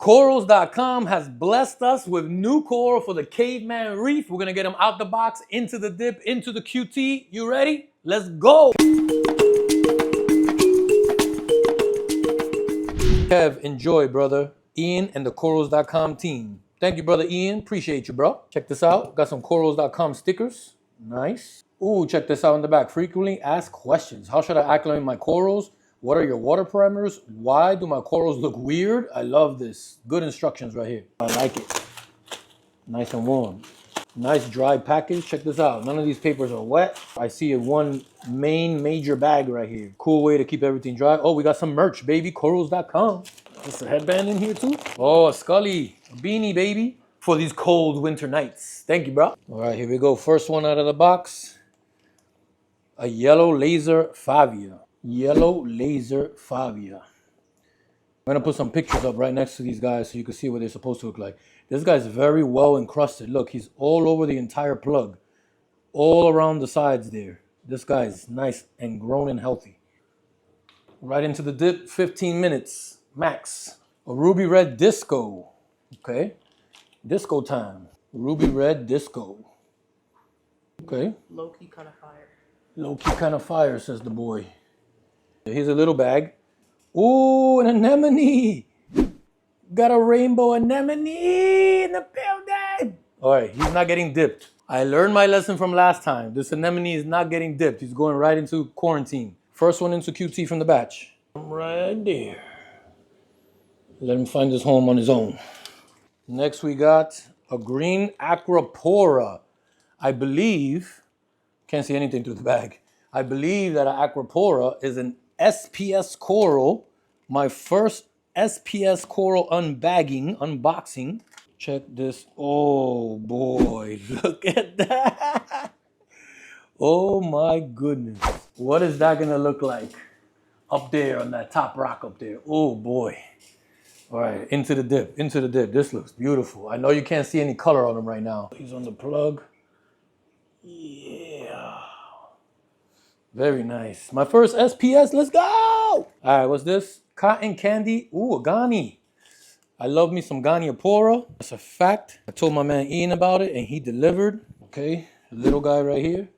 Corals.com has blessed us with new coral for the KaveMan Reef. We're gonna get them out the box, into the dip, into the QT. You ready? Let's go. Kev, enjoy, brother. Ian and the Corals.com team. Thank you, brother Ian. Appreciate you, bro. Check this out. Got some Corals.com stickers. Nice. Ooh, check this out in the back. Frequently asked questions. How should I acclimate my corals? What are your water parameters? Why do my corals look weird? I love this. Good instructions right here. I like it. Nice and warm. Nice dry package. Check this out. None of these papers are wet. I see one major bag right here. Cool way to keep everything dry. Oh, we got some merch, baby. Corals.com. Is a headband in here too? Oh, a Scully. A beanie, baby. For these cold winter nights. Thank you, bro. All right, here we go. First one out of the box. A yellow laser Favia. Yellow laser Favia. I'm gonna put some pictures up right next to these guys so you can see what they're supposed to look like. This guy's very well encrusted. Look, he's all over the entire plug. All around the sides there. This guy's nice and grown and healthy. Right into the dip, 15 minutes, max. A ruby red disco. Okay. Disco time. Ruby red disco. Okay. Low-key kind of fire. Low-key kind of fire, says the boy. Here's a little bag. Ooh, an anemone. Got a rainbow anemone in the building. All right, he's not getting dipped. I learned my lesson from last time. This anemone is not getting dipped. He's going right into quarantine. First one into QT from the batch. Right there. Let him find his home on his own. Next we got a green Aquapora. I believe, can't see anything through the bag. I believe that an Aquapora is an SPS coral. My first SPS coral unboxing. Check this. Oh boy, look at that. Oh my goodness. What is that gonna look like up there on that top rock up there? Oh boy. All right, into the dip, into the dip. This looks beautiful. I know you can't see any color on him right now. He's on the plug. Yeah. Very nice. My first SPS, let's go! All right, what's this? Cotton candy. Ooh, a Ghani. I love me some Ghani Apora. That's a fact. I told my man Ian about it and he delivered. Okay, a little guy right here.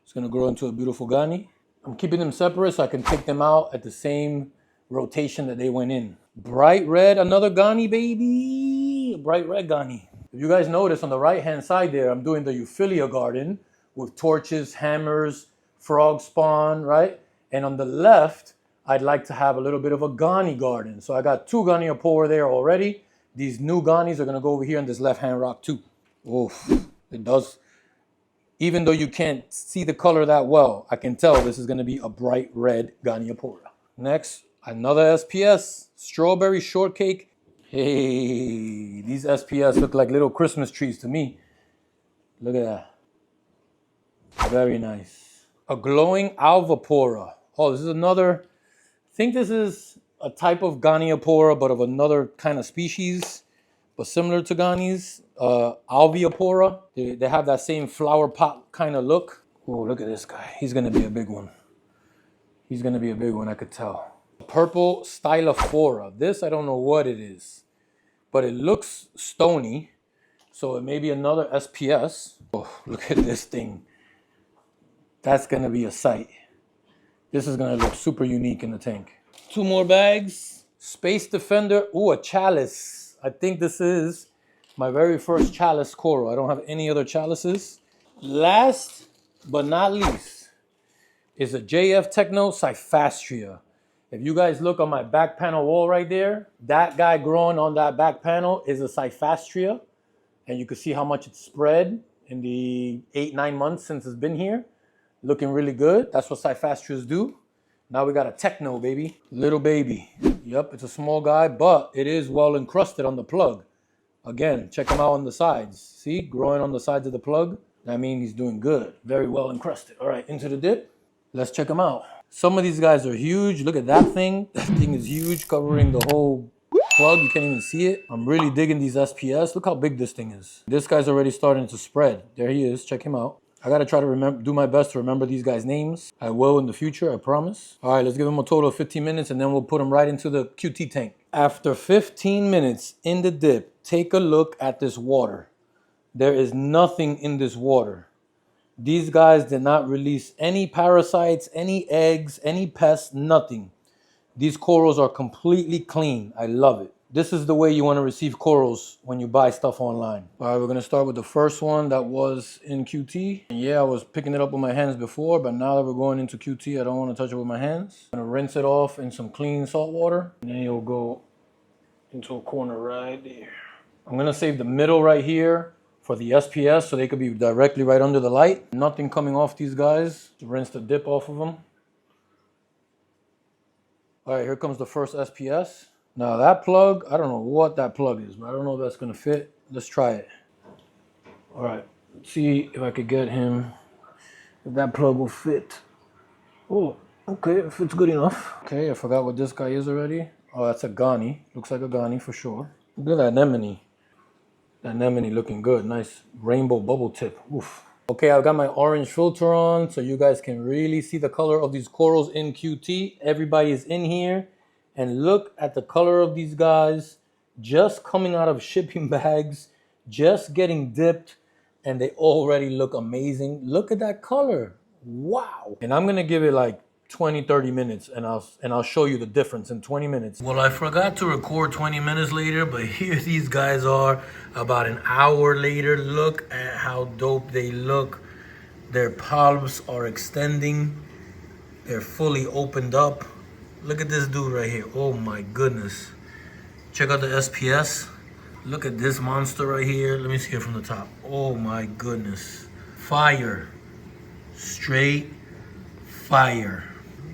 It's gonna grow into a beautiful Ghani. I'm keeping them separate so I can take them out at the same rotation that they went in. Bright red, another Ghani, baby. A bright red Ghani. If you guys notice on the right-hand side there, I'm doing the Euphilia garden with torches, hammers, frog spawn, right? And on the left, I'd like to have a little bit of a Ghani garden. So I got two Ghani Apora there already. These new Ghanis are gonna go over here on this left-hand rock too. Oof, it does. Even though you can't see the color that well, I can tell this is gonna be a bright red Ghani Apora. Next, another SPS, strawberry shortcake. Hey, these SPS look like little Christmas trees to me. Look at that. Very nice. A glowing Alvapora. Oh, this is another, I think this is a type of Ghani Apora, but of another kind of species, but similar to Ghanis. Alveopora. They have that same flower pot kind of look. Oh, look at this guy. He's gonna be a big one. He's gonna be a big one, I could tell. Purple Stylophora. This, I don't know what it is, but it looks stony. So it may be another SPS. Oh, look at this thing. That's gonna be a sight. This is gonna look super unique in the tank. Two more bags. Space Defender. Ooh, a chalice. I think this is my very first chalice coral. I don't have any other chalices. Last but not least is a JF Techno Cyphastria. If you guys look on my back panel wall right there, that guy growing on that back panel is a Cyphastria. And you can see how much it's spread in the 8-9 months since it's been here. Looking really good. That's what Cyphastrias do. Now we got a Techno, baby. Little baby. Yep, it's a small guy, but it is well encrusted on the plug. Again, check him out on the sides. See, growing on the sides of the plug. That means he's doing good. Very well encrusted. All right, into the dip. Let's check him out. Some of these guys are huge. Look at that thing. That thing is huge, covering the whole plug. You can't even see it. I'm really digging these SPS. Look how big this thing is. This guy's already starting to spread. There he is. Check him out. I gotta try to do my best to remember these guys' names. I will in the future, I promise. All right, let's give them a total of 15 minutes and then we'll put them right into the QT tank. After 15 minutes in the dip, take a look at this water. There is nothing in this water. These guys did not release any parasites, any eggs, any pests, nothing. These corals are completely clean. I love it. This is the way you want to receive corals when you buy stuff online. All right, we're going to start with the first one that was in QT. And yeah, I was picking it up with my hands before, but now that we're going into QT, I don't want to touch it with my hands. I'm going to rinse it off in some clean salt water. And then you'll go into a corner right there. I'm going to save the middle right here for the SPS so they could be directly right under the light. Nothing coming off these guys. Rinse the dip off of them. All right, here comes the first SPS. Now that plug, I don't know what that plug is, but I don't know if that's gonna fit. Let's try it. All right, let's see if I could get him, if that plug will fit. Oh, okay, it fits good enough. Okay, I forgot what this guy is already. Oh, that's a Ghani. Looks like a Ghani for sure. Look at that anemone. That anemone looking good. Nice rainbow bubble tip. Oof. Okay, I've got my orange filter on so you guys can really see the color of these corals in QT. Everybody is in here. And look at the color of these guys. Just coming out of shipping bags. Just getting dipped. And they already look amazing. Look at that color. Wow. And I'm going to give it like 20-30 minutes and I'll show you the difference in 20 minutes. Well, I forgot to record 20 minutes later, but here these guys are about an hour later. Look at how dope they look. Their palms are extending. They're fully opened up. Look at this dude right here. Oh my goodness. Check out the SPS. Look at this monster right here. Let me see it from the top. Oh my goodness. Fire. Straight fire.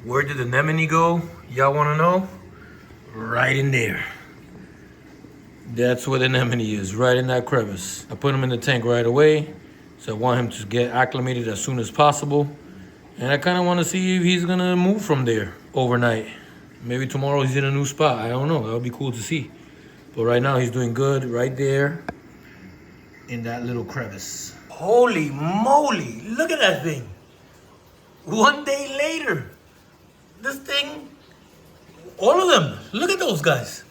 Where did the anemone go? Y'all want to know? Right in there. That's where the anemone is, right in that crevice. I put him in the tank right away, so I want him to get acclimated as soon as possible. And I kind of want to see if he's going to move from there overnight. Maybe tomorrow he's in a new spot. I don't know. That would be cool to see. But right now he's doing good right there in that little crevice. Holy moly. Look at that thing. One day later. This thing, all of them, look at those guys.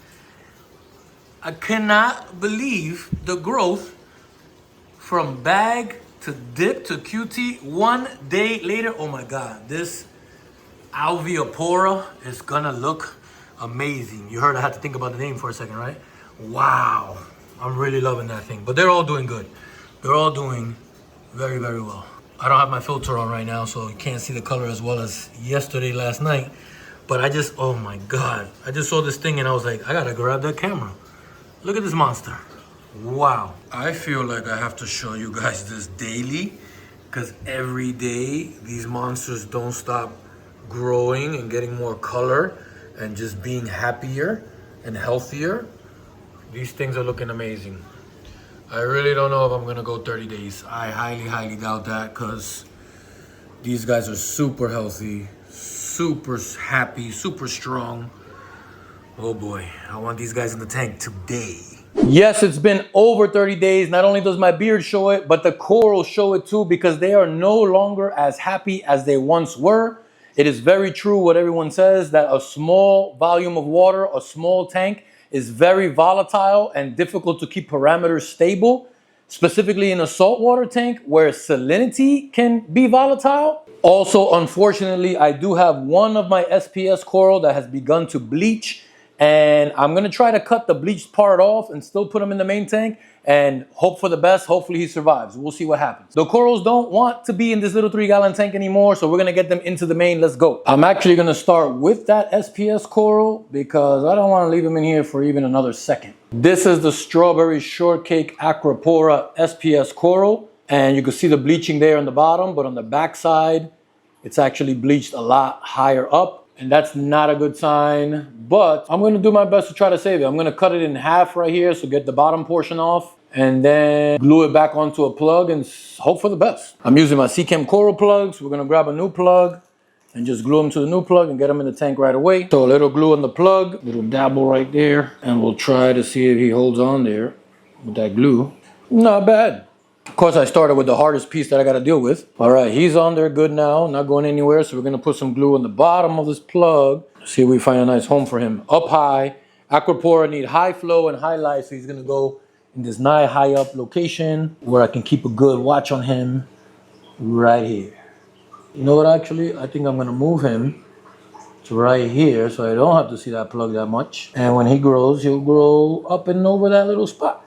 I cannot believe the growth from bag to dip to QT 1 day later. Oh my God, this Alveopora is gonna look amazing. You heard I had to think about the name for a second, right? Wow, I'm really loving that thing. But they're all doing good. They're all doing very, very well. I don't have my filter on right now, so you can't see the color as well as last night. But I just, oh my God. I just saw this thing and I was like, I gotta grab that camera. Look at this monster. Wow. I feel like I have to show you guys this daily because every day these monsters don't stop growing and getting more color and just being happier and healthier. These things are looking amazing. I really don't know if I'm gonna go 30 days. I highly, highly doubt that because these guys are super healthy, super happy, super strong. Oh boy, I want these guys in the tank today. Yes, it's been over 30 days. Not only does my beard show it, but the corals show it too because they are no longer as happy as they once were. It is very true what everyone says that a small volume of water, a small tank, is very volatile and difficult to keep parameters stable, specifically in a saltwater tank where salinity can be volatile. Also, unfortunately, I do have one of my SPS coral that has begun to bleach, and I'm gonna try to cut the bleached part off and still put him in the main tank and hope for the best. Hopefully he survives. We'll see what happens. The corals don't want to be in this little 3-gallon tank anymore, so we're gonna get them into the main. Let's go. I'm actually gonna start with that SPS coral because I don't wanna leave him in here for even another second. This is the strawberry shortcake Acropora SPS coral, and you can see the bleaching there on the bottom, but on the back side, it's actually bleached a lot higher up. And that's not a good sign, but I'm gonna do my best to try to save it. I'm gonna cut it in half right here, so get the bottom portion off, and then glue it back onto a plug and hope for the best. I'm using my Seachem coral plugs. We're gonna grab a new plug and just glue them to the new plug and get them in the tank right away. So a little glue on the plug, little dabble right there, and we'll try to see if he holds on there with that glue. Not bad. Of course, I started with the hardest piece that I got to deal with. All right, he's on there good now, not going anywhere. So we're going to put some glue on the bottom of this plug. See if we find a nice home for him. Up high. Aquapora need high flow and high light, so he's going to go in this nice high up location where I can keep a good watch on him right here. You know what, actually? I think I'm going to move him to right here so I don't have to see that plug that much. And when he grows, he'll grow up and over that little spot.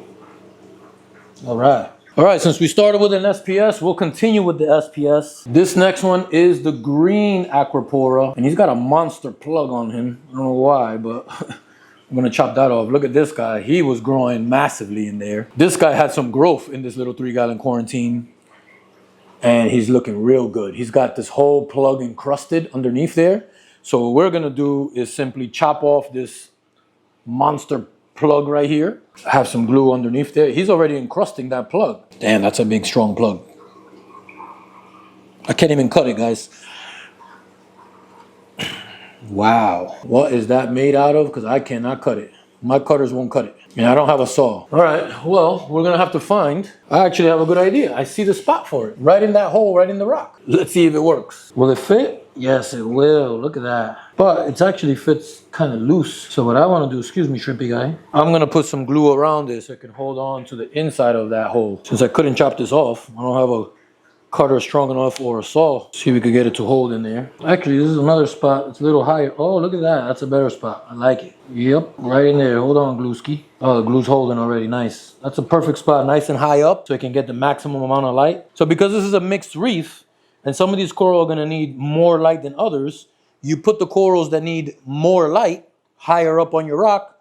All right. All right, since we started with an SPS, we'll continue with the SPS. This next one is the green Aquapora, and he's got a monster plug on him. I don't know why, but I'm gonna chop that off. Look at this guy. He was growing massively in there. This guy had some growth in this little 3-gallon quarantine, and he's looking real good. He's got this whole plug encrusted underneath there. So what we're gonna do is simply chop off this monster plug right here. Have some glue underneath there. He's already encrusting that plug. Damn, that's a big strong plug. I can't even cut it, guys. Wow. What is that made out of? Because I cannot cut it. My cutters won't cut it. And I don't have a saw. All right, well, we're gonna have to find, I actually have a good idea. I see the spot for it. Right in that hole, right in the rock. Let's see if it works. Will it fit? Yes, it will. Look at that. But it actually fits kind of loose. So what I want to do, excuse me, shrimpy guy, I'm going to put some glue around this so it can hold on to the inside of that hole. Since I couldn't chop this off, I don't have a cutter strong enough or a saw. See if we could get it to hold in there. Actually, this is another spot. It's a little higher. Oh, look at that. That's a better spot. I like it. Yep, right in there. Hold on, Glueski. Oh, the glue's holding already. Nice. That's a perfect spot. Nice and high up so it can get the maximum amount of light. So because this is a mixed reef, and some of these coral are going to need more light than others, you put the corals that need more light higher up on your rock.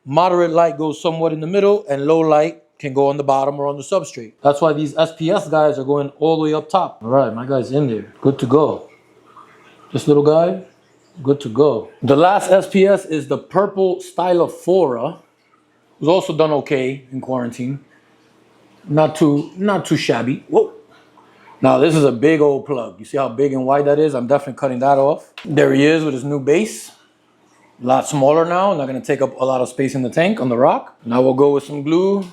Moderate light goes somewhat in the middle, and low light can go on the bottom or on the substrate. That's why these SPS guys are going all the way up top. All right, my guy's in there. Good to go. This little guy, good to go. The last SPS is the purple Stylophora. It was also done okay in quarantine. Not too shabby. Whoa. Now this is a big old plug. You see how big and wide that is? I'm definitely cutting that off. There he is with his new base. A lot smaller now, not gonna take up a lot of space in the tank on the rock. Now we'll go with some glue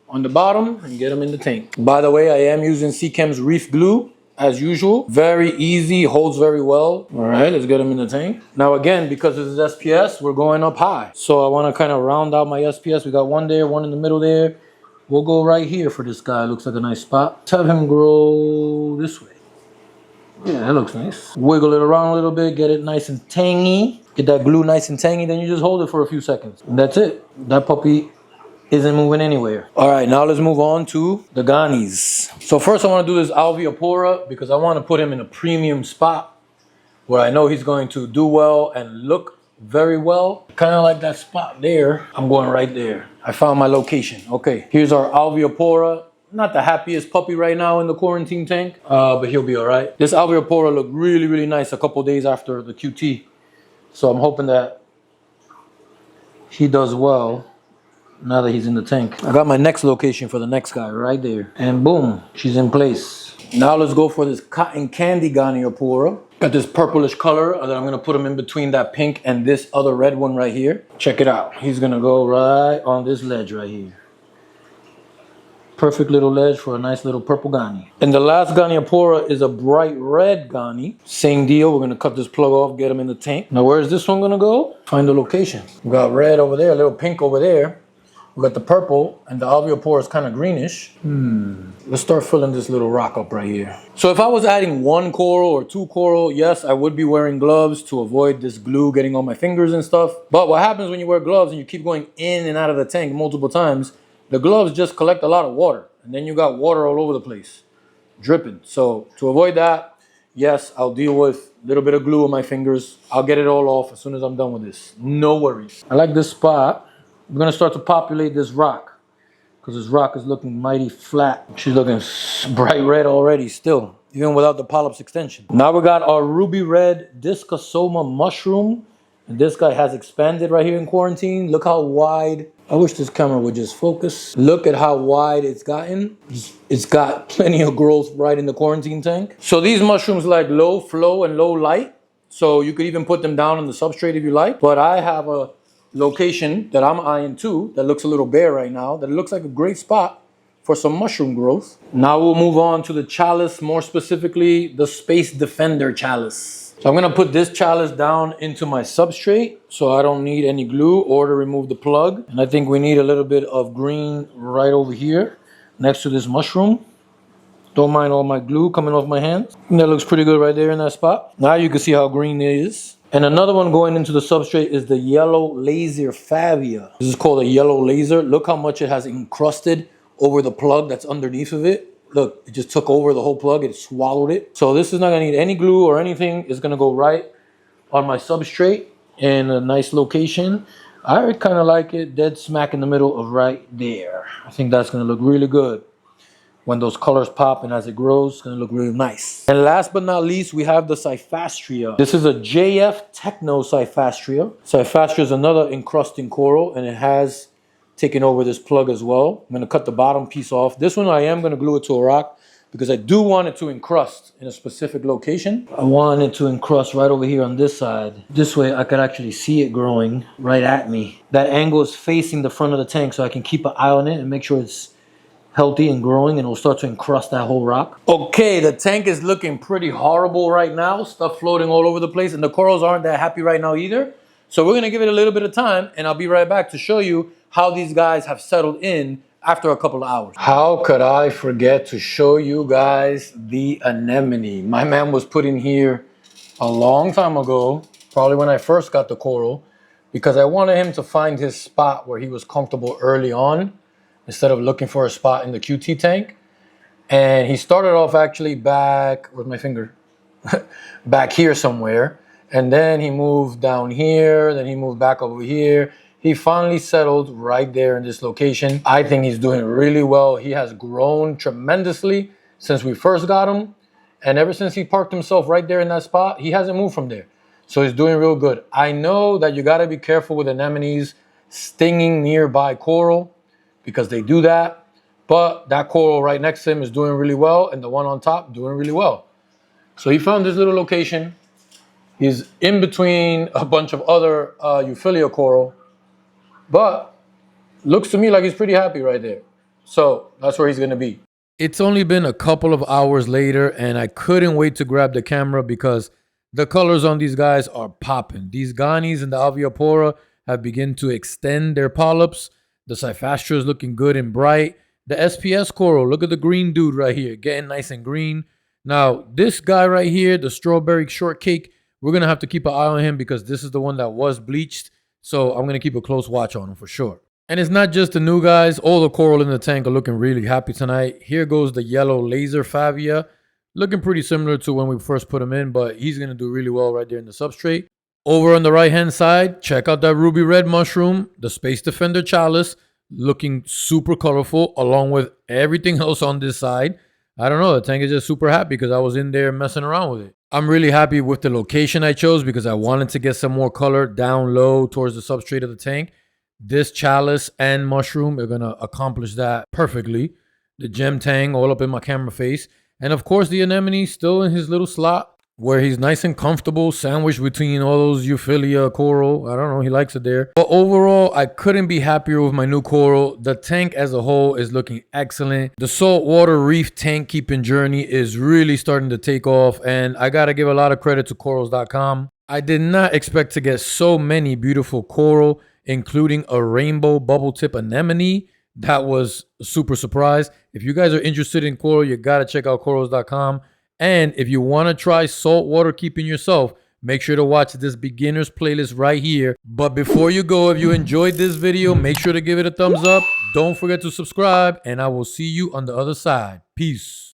on the bottom and get him in the tank. By the way, I am using Seachem's Reef glue as usual. Very easy, holds very well. All right, let's get him in the tank. Now again, because this is SPS, we're going up high. So I wanna kind of round out my SPS. We got one there, one in the middle there. We'll go right here for this guy. Looks like a nice spot. Let's have him grow this way. Yeah, that looks nice. Wiggle it around a little bit, get it nice and tangy. Get that glue nice and tangy, then you just hold it for a few seconds. And that's it. That puppy isn't moving anywhere. All right, now let's move on to the Ghanies. So first I want to do this Alveopora because I want to put him in a premium spot where I know he's going to do well and look very well. Kind of like that spot there. I'm going right there. I found my location. Okay, here's our Alveopora. Not the happiest puppy right now in the quarantine tank, but he'll be all right. This Alveopora looked really, really nice a couple days after the QT. So I'm hoping that he does well now that he's in the tank. I got my next location for the next guy right there. And boom, she's in place. Now let's go for this cotton candy Goniopora. Got this purplish color that I'm gonna put him in between that pink and this other red one right here. Check it out. He's gonna go right on this ledge right here. Perfect little ledge for a nice little purple Ghani. And the last Goniopora is a bright red Ghani. Same deal, we're gonna cut this plug off, get him in the tank. Now where's this one gonna go? Find the location. We got red over there, a little pink over there. We got the purple, and the Alveopora is kind of greenish. Let's start filling this little rock up right here. So if I was adding one coral or two coral, yes, I would be wearing gloves to avoid this glue getting on my fingers and stuff. But what happens when you wear gloves and you keep going in and out of the tank multiple times, the gloves just collect a lot of water, and then you got water all over the place, dripping. So to avoid that, yes, I'll deal with a little bit of glue on my fingers. I'll get it all off as soon as I'm done with this. No worries. I like this spot. We're gonna start to populate this rock because this rock is looking mighty flat. She's looking bright red already still, even without the polyps extension. Now we got our ruby red Discosoma mushroom. And this guy has expanded right here in quarantine. Look how wide. I wish this camera would just focus. Look at how wide it's gotten. It's got plenty of growth right in the quarantine tank. So these mushrooms like low flow and low light. So you could even put them down on the substrate if you like. But I have a location that I'm eyeing too that looks a little bare right now, that looks like a great spot for some mushroom growth. Now we'll move on to the chalice, more specifically the Space Defender chalice. So I'm gonna put this chalice down into my substrate so I don't need any glue or to remove the plug. And I think we need a little bit of green right over here next to this mushroom. Don't mind all my glue coming off my hands. And that looks pretty good right there in that spot. Now you can see how green it is. And another one going into the substrate is the yellow laser favia. This is called a yellow laser. Look how much it has encrusted over the plug that's underneath of it. Look, it just took over the whole plug. It swallowed it. So this is not gonna need any glue or anything. It's gonna go right on my substrate in a nice location. I kind of like it dead smack in the middle of right there. I think that's gonna look really good when those colors pop, and as it grows, it's gonna look really nice. And last but not least, we have the Cyphastria. This is a JF Techno Cyphastria. Cyphastria is another encrusting coral, and it has taken over this plug as well. I'm gonna cut the bottom piece off. This one I am gonna glue it to a rock because I do want it to encrust in a specific location. I want it to encrust right over here on this side. This way I could actually see it growing right at me. That angle is facing the front of the tank so I can keep an eye on it and make sure it's healthy and growing, and it'll start to encrust that whole rock. Okay, the tank is looking pretty horrible right now. Stuff floating all over the place, and the corals aren't that happy right now either. So we're gonna give it a little bit of time, and I'll be right back to show you how these guys have settled in after a couple of hours. How could I forget to show you guys the anemone? My man was put in here a long time ago, probably when I first got the coral, because I wanted him to find his spot where he was comfortable early on, instead of looking for a spot in the QT tank. And he started off actually back, where's my finger? Back here somewhere. And then he moved down here, then he moved back over here. He finally settled right there in this location. I think he's doing really well. He has grown tremendously since we first got him. And ever since he parked himself right there in that spot, he hasn't moved from there. So he's doing real good. I know that you gotta be careful with anemones stinging nearby coral, because they do that, but that coral right next to him is doing really well, and the one on top doing really well. So he found this little location. He's in between a bunch of other Euphyllia coral, but looks to me like he's pretty happy right there. So that's where he's gonna be. It's only been a couple of hours later, and I couldn't wait to grab the camera because the colors on these guys are popping. These Ghanies and the Aviapora have begun to extend their polyps. The Cyphastria is looking good and bright. The SPS coral, look at the green dude right here, getting nice and green. Now, this guy right here, the strawberry shortcake, we're going to have to keep an eye on him because this is the one that was bleached. So I'm going to keep a close watch on him for sure. And it's not just the new guys. All the coral in the tank are looking really happy tonight. Here goes the yellow laser favia. Looking pretty similar to when we first put him in, but he's going to do really well right there in the substrate. Over on the right-hand side, check out that ruby red mushroom, the Space Defender chalice, looking super colorful, along with everything else on this side. I don't know, the tank is just super happy because I was in there messing around with it. I'm really happy with the location I chose because I wanted to get some more color down low towards the substrate of the tank. This chalice and mushroom are going to accomplish that perfectly. The gem tang all up in my camera face. And of course, the anemone still in his little slot, where he's nice and comfortable, sandwiched between all those Euphyllia coral. I don't know, he likes it there. But overall, I couldn't be happier with my new coral. The tank as a whole is looking excellent. The saltwater reef tank keeping journey is really starting to take off, and I gotta give a lot of credit to corals.com. I did not expect to get so many beautiful coral, including a rainbow bubble tip anemone. That was a super surprise. If you guys are interested in coral, you gotta check out corals.com. And if you want to try saltwater keeping yourself, make sure to watch this beginners playlist right here. But before you go, if you enjoyed this video, make sure to give it a thumbs up. Don't forget to subscribe, and I will see you on the other side. Peace.